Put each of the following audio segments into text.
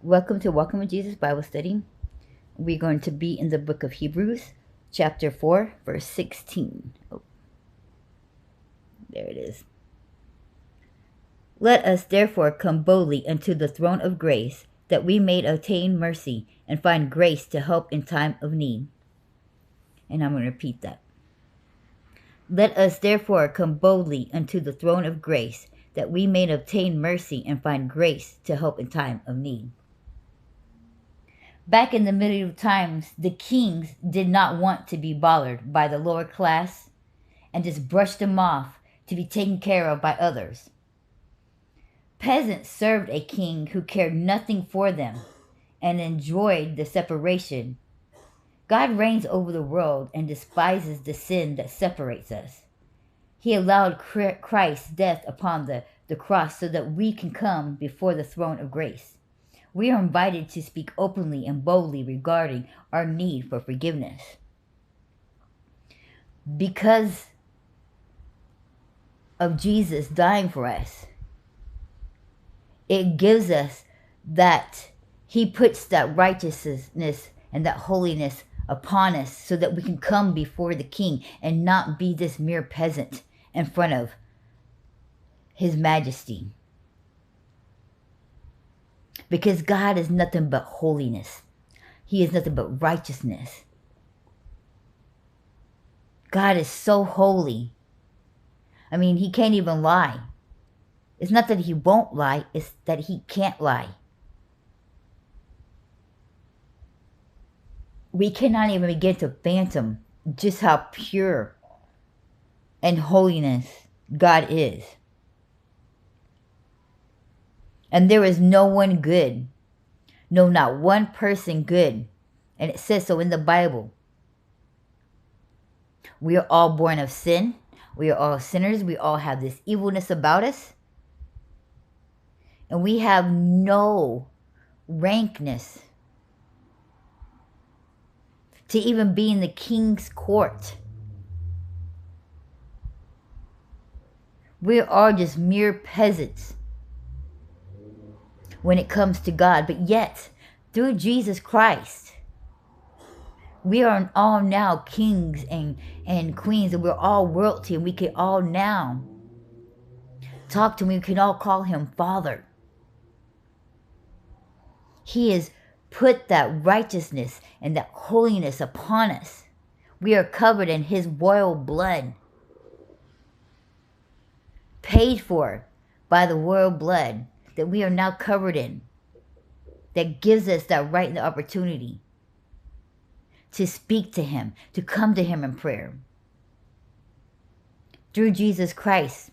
Welcome to Walking with Jesus Bible Study. We're going to be in the book of Hebrews, chapter 4, verse 16. Oh, there it is. Let us therefore come boldly unto the throne of grace, that we may obtain mercy and find grace to help in time of need. And I'm going to repeat that. Let us therefore come boldly unto the throne of grace, that we may obtain mercy and find grace to help in time of need. Back in the medieval times, the kings did not want to be bothered by the lower class and just brushed them off to be taken care of by others. Peasants served a king who cared nothing for them and enjoyed the separation. God reigns over the world and despises the sin that separates us. He allowed Christ's death upon the cross so that we can come before the throne of grace. We are invited to speak openly and boldly regarding our need for forgiveness. Because of Jesus dying for us, it gives us that He puts that righteousness and that holiness upon us so that we can come before the King and not be this mere peasant in front of His Majesty. Because God is nothing but holiness. He is nothing but righteousness. God is so holy. I mean, He can't even lie. It's not that He won't lie, it's that He can't lie. We cannot even begin to fathom just how pure and holiness God is. And there is no one good. No, not one person good. And it says so in the Bible. We are all born of sin. We are all sinners. We all have this evilness about us. And we have no rankness to even be in the king's court. We are just mere peasants when it comes to God. But yet, through Jesus Christ, we are all now kings and queens, and we're all royalty, and we can all now talk to Him. We can all call Him Father. He has put that righteousness and that holiness upon us. We are covered in His royal blood, paid for by the royal blood that we are now covered in, that gives us that right and the opportunity to speak to Him, to come to Him in prayer. Through Jesus Christ,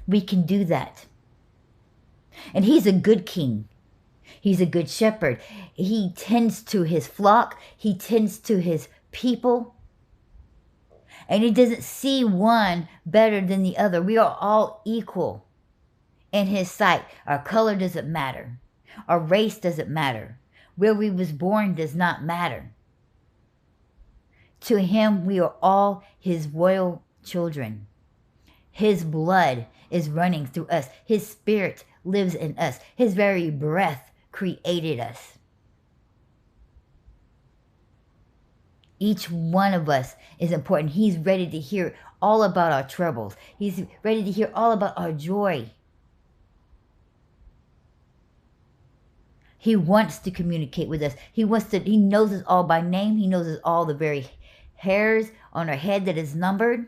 we can do that. And He's a good king. He's a good shepherd. He tends to His flock. He tends to His people. And He doesn't see one better than the other. We are all equal in His sight. Our color doesn't matter. Our race doesn't matter. Where we was born does not matter. To Him, we are all His royal children. His blood is running through us. His Spirit lives in us. His very breath created us. Each one of us is important. He's ready to hear all about our troubles. He's ready to hear all about our joy. He wants to communicate with us. He knows us all by name. He knows us all, the very hairs on our head that is numbered.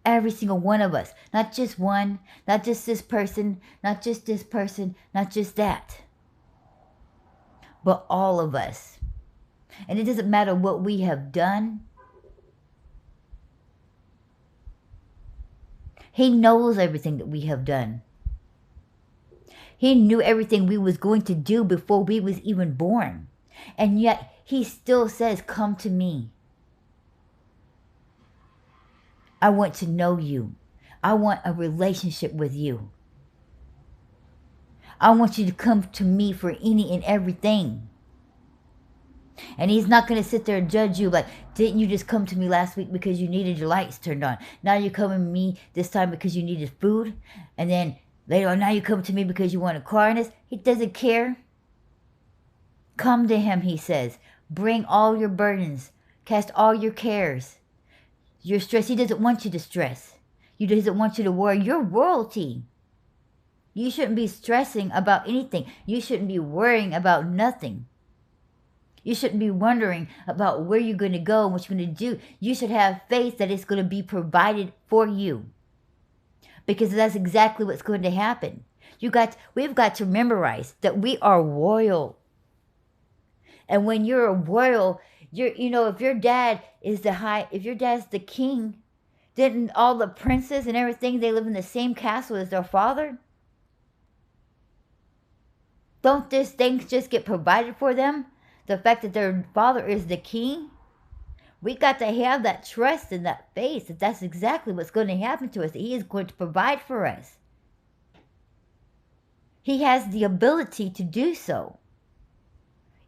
Every single one of us. Not just one, not just this person, not just this person, not just that. But all of us. And it doesn't matter what we have done. He knows everything that we have done. He knew everything we was going to do before we was even born. And yet He still says, come to me. I want to know you. I want a relationship with you. I want you to come to me for any and everything. And He's not going to sit there and judge you like, didn't you just come to me last week because you needed your lights turned on? Now you're coming to me this time because you needed food? And then Later on, now you come to me because you want a car in this. He doesn't care. Come to him, he says. Bring all your burdens. Cast all your cares. Your stress. He doesn't want you to stress. He doesn't want you to worry. You're royalty. You shouldn't be stressing about anything. You shouldn't be worrying about nothing. You shouldn't be wondering about where you're going to go and what you're going to do. You should have faith that it's going to be provided for you. Because that's exactly what's going to happen. We've got to memorize that we are royal. And when you're a royal, if your dad is if your dad's the king, didn't all the princes and everything, they live in the same castle as their father? Don't these things just get provided for them? The fact that their father is the king? We got to have that trust and that faith that that's exactly what's going to happen to us. That he is going to provide for us. He has the ability to do so.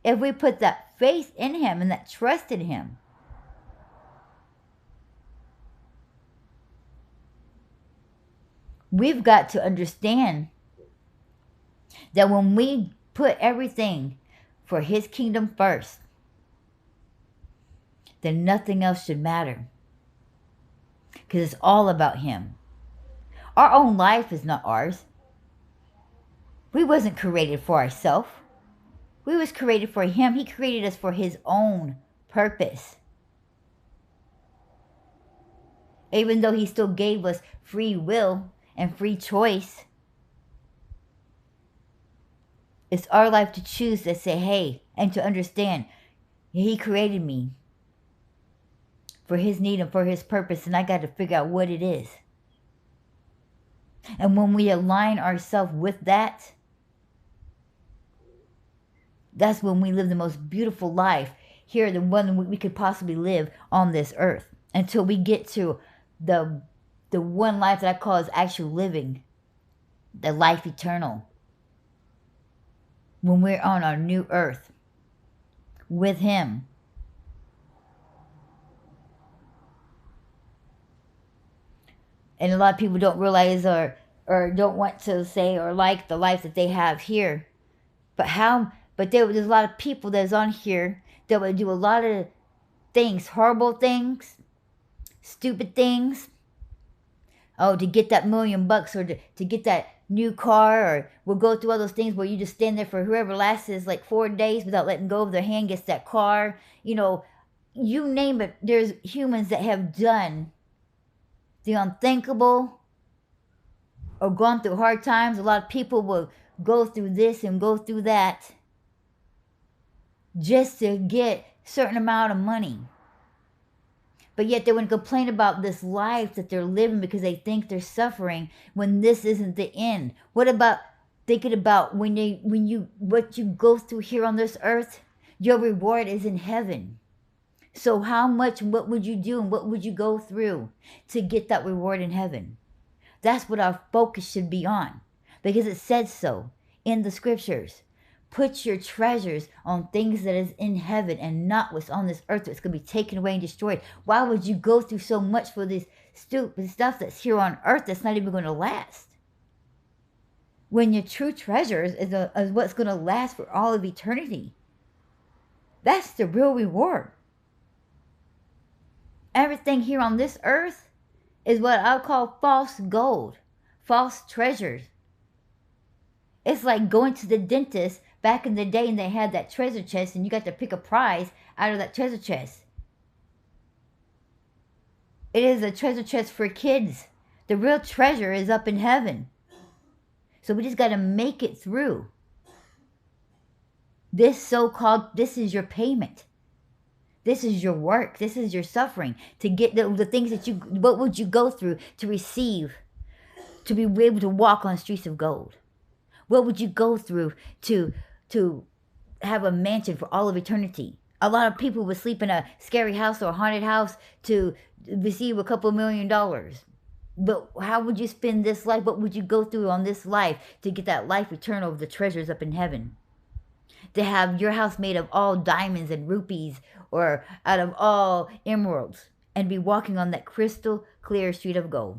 If we put that faith in him and that trust in him. We've got to understand that when we put everything for his kingdom first, then nothing else should matter. Because it's all about him. Our own life is not ours. We wasn't created for ourselves. We was created for him. He created us for his own purpose. Even though he still gave us free will and free choice, it's our life to choose to say, hey, and to understand he created me for his need and for his purpose, and I got to figure out what it is. And when we align ourselves with that, that's when we live the most beautiful life here, the one we could possibly live on this earth, until we get to the one life that I call is actual living, the life eternal. When we're on our new earth with him. And a lot of people don't realize or don't want to say or like the life that they have here. But there's a lot of people that's on here that would do a lot of things, horrible things, stupid things. Oh, to get that $1,000,000 or to get that new car, or we'll go through all those things where you just stand there for whoever lasts like 4 days without letting go of their hand, gets that car. You name it. There's humans that have done the unthinkable or gone through hard times. A lot of people will go through this and go through that just to get a certain amount of money. But yet they wouldn't complain about this life that they're living because they think they're suffering when this isn't the end. What about thinking about what you go through here on this earth? Your reward is in heaven. So how much, what would you do and what would you go through to get that reward in heaven? That's what our focus should be on, because it says so in the scriptures. Put your treasures on things that is in heaven and not what's on this earth that's going to be taken away and destroyed. Why would you go through so much for this stupid stuff that's here on earth that's not even going to last? When your true treasures is what's going to last for all of eternity. That's the real reward. Everything here on this earth is what I'll call false gold, false treasures. It's like going to the dentist back in the day and they had that treasure chest and you got to pick a prize out of that treasure chest. It is a treasure chest for kids. The real treasure is up in heaven. So we just got to make it through. This is your payment. This is your work. This is your suffering to get the things that what would you go through to receive, to be able to walk on streets of gold? What would you go through to have a mansion for all of eternity? A lot of people would sleep in a scary house or a haunted house to receive a couple $1 million. But how would you spend this life? What would you go through on this life to get that life eternal of the treasures up in heaven? To have your house made of all diamonds and rupees or out of all emeralds and be walking on that crystal clear street of gold.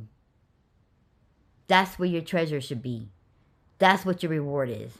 That's where your treasure should be. That's what your reward is.